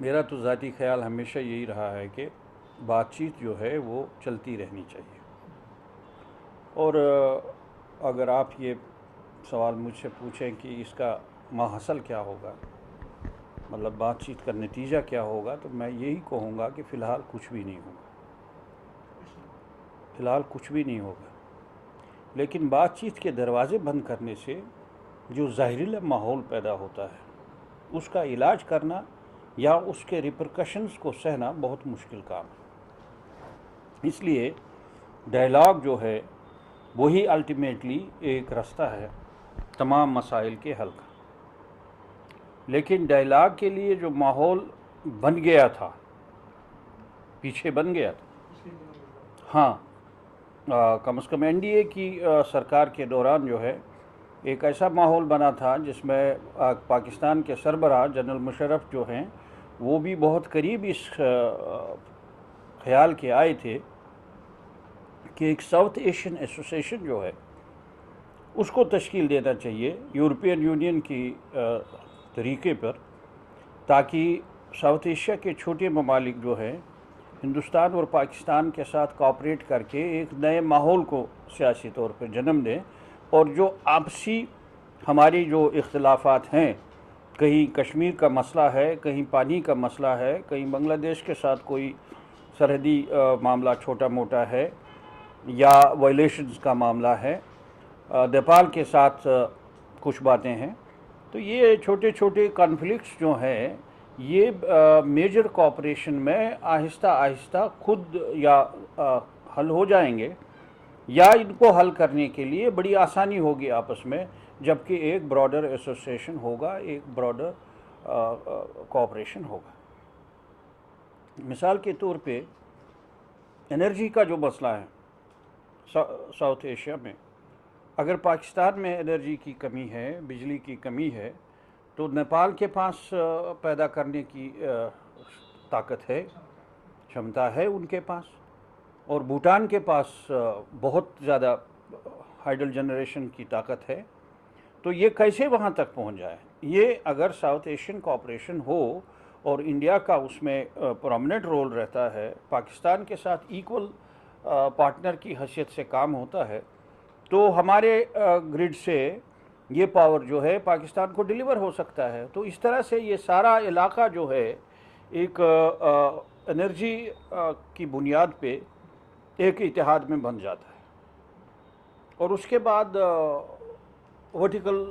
میرا تو ذاتی خیال ہمیشہ یہی رہا ہے کہ بات چیت جو ہے وہ چلتی رہنی چاہیے، اور اگر آپ یہ سوال مجھ سے پوچھیں کہ اس کا ماحصل کیا ہوگا، مطلب بات چیت کا نتیجہ کیا ہوگا، تو میں یہی کہوں گا کہ فی الحال کچھ بھی نہیں ہوگا، فی الحال کچھ بھی نہیں ہوگا۔ لیکن بات چیت کے دروازے بند کرنے سے جو زہریلا ماحول پیدا ہوتا ہے اس کا علاج کرنا یا اس کے ریپرکشنز کو سہنا بہت مشکل کام ہے۔ اس لیے ڈائلاگ جو ہے وہی الٹیمیٹلی ایک راستہ ہے تمام مسائل کے حل کا۔ لیکن ڈائلاگ کے لیے جو ماحول بن گیا تھا، پیچھے بن گیا تھا، ہاں، کم از کم این ڈی اے کی سرکار کے دوران جو ہے ایک ایسا ماحول بنا تھا جس میں پاکستان کے سربراہ جنرل مشرف جو ہیں وہ بھی بہت قریب اس خیال کے آئے تھے کہ ایک ساؤتھ ایشین ایسوسیشن جو ہے اس کو تشکیل دینا چاہیے یورپین یونین کی طریقے پر، تاکہ ساؤتھ ایشیا کے چھوٹے ممالک جو ہیں ہندوستان اور پاکستان کے ساتھ کوآپریٹ کر کے ایک نئے ماحول کو سیاسی طور پر جنم دیں، اور جو آپسی ہماری جو اختلافات ہیں، کہیں کشمیر کا مسئلہ ہے، کہیں پانی کا مسئلہ ہے، کہیں بنگلہ دیش کے ساتھ کوئی سرحدی معاملہ چھوٹا موٹا ہے یا وائلیشنز کا معاملہ ہے، نیپال کے ساتھ کچھ باتیں ہیں، تو یہ چھوٹے چھوٹے کانفلکٹس جو ہیں یہ میجر کوآپریشن میں آہستہ آہستہ خود یا حل ہو جائیں گے، یا ان کو حل کرنے کے لیے بڑی آسانی ہوگی آپس میں، جبکہ ایک براڈر ایسوسیشن ہوگا، ایک براڈر کوآپریشن ہوگا۔ مثال کے طور پہ انرجی کا جو مسئلہ ہے ساؤتھ ایشیا میں، اگر پاکستان میں انرجی کی کمی ہے، بجلی کی کمی ہے، تو نیپال کے پاس پیدا کرنے کی طاقت ہے، شمتا ہے ان کے پاس، اور بھوٹان کے پاس بہت زیادہ ہائیڈل جنریشن کی طاقت ہے، تو یہ کیسے وہاں تک پہنچ جائے؟ یہ اگر ساؤتھ ایشین کوآپریشن ہو اور انڈیا کا اس میں پرومیننٹ رول رہتا ہے، پاکستان کے ساتھ ایکول پارٹنر کی حیثیت سے کام ہوتا ہے، تو ہمارے گرڈ سے یہ پاور جو ہے پاکستان کو ڈیلیور ہو سکتا ہے۔ تو اس طرح سے یہ سارا علاقہ جو ہے ایک انرجی کی بنیاد پہ ایک اتحاد میں بن جاتا ہے، اور اس کے بعد ورٹیکل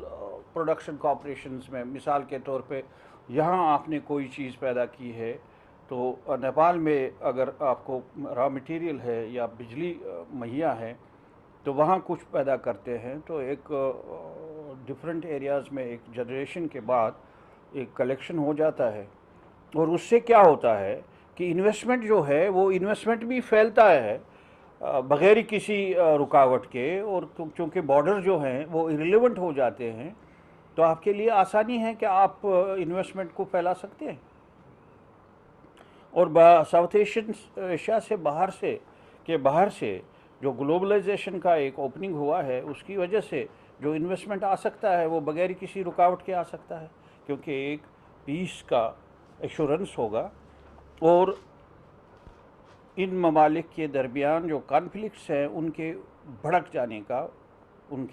پروڈکشن کوآپریشنز میں، مثال کے طور پہ یہاں آپ نے کوئی چیز پیدا کی ہے تو نیپال میں اگر آپ کو را مٹیریل ہے یا بجلی مہیا ہے تو وہاں کچھ پیدا کرتے ہیں، تو ایک ڈفرینٹ ایریاز میں ایک جنریشن کے بعد ایک کلیکشن ہو جاتا ہے، اور اس سے کیا ہوتا ہے کہ انویسٹمنٹ جو ہے وہ انویسٹمنٹ بھی پھیلتا ہے بغیر کسی رکاوٹ کے، اور چونکہ بارڈر جو ہیں وہ ایریلیونٹ ہو جاتے ہیں، تو آپ کے لیے آسانی ہے کہ آپ انویسٹمنٹ کو پھیلا سکتے ہیں۔ اور ساؤتھ ایشیا سے باہر سے جو گلوبلائزیشن کا ایک اوپننگ ہوا ہے، اس کی وجہ سے جو انویسٹمنٹ آ سکتا ہے وہ بغیر کسی رکاوٹ کے آ سکتا ہے، کیونکہ ایک پیس کا ایشورنس ہوگا، اور ان ممالک کے درمیان جو کانفلکٹس ہیں ان کے بھڑک جانے کا، ان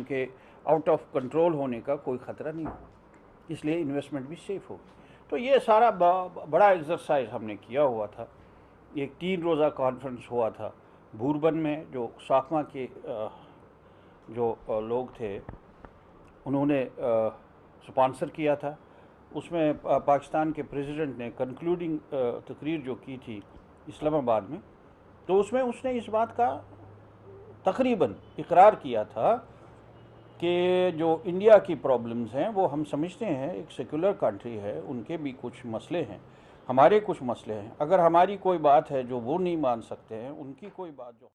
کے آؤٹ آف کنٹرول ہونے کا کوئی خطرہ نہیں ہوگا، اس لیے انویسٹمنٹ بھی سیف ہوگی۔ تو یہ سارا بڑا ایکسرسائز ہم نے کیا ہوا تھا، ایک 3 روزہ کانفرنس ہوا تھا بوربن میں، جو ساکما کے جو لوگ تھے انہوں نے سپانسر کیا تھا۔ اس میں پاکستان کے پریزیڈنٹ نے کنکلوڈنگ تقریر جو کی تھی اسلام آباد میں، تو اس میں اس نے اس بات کا تقریباً اقرار کیا تھا کہ جو انڈیا کی پرابلمز ہیں وہ ہم سمجھتے ہیں، ایک سیکولر کنٹری ہے، ان کے بھی کچھ مسئلے ہیں، ہمارے کچھ مسئلے ہیں، اگر ہماری کوئی بات ہے جو وہ نہیں مان سکتے ہیں، ان کی کوئی بات جو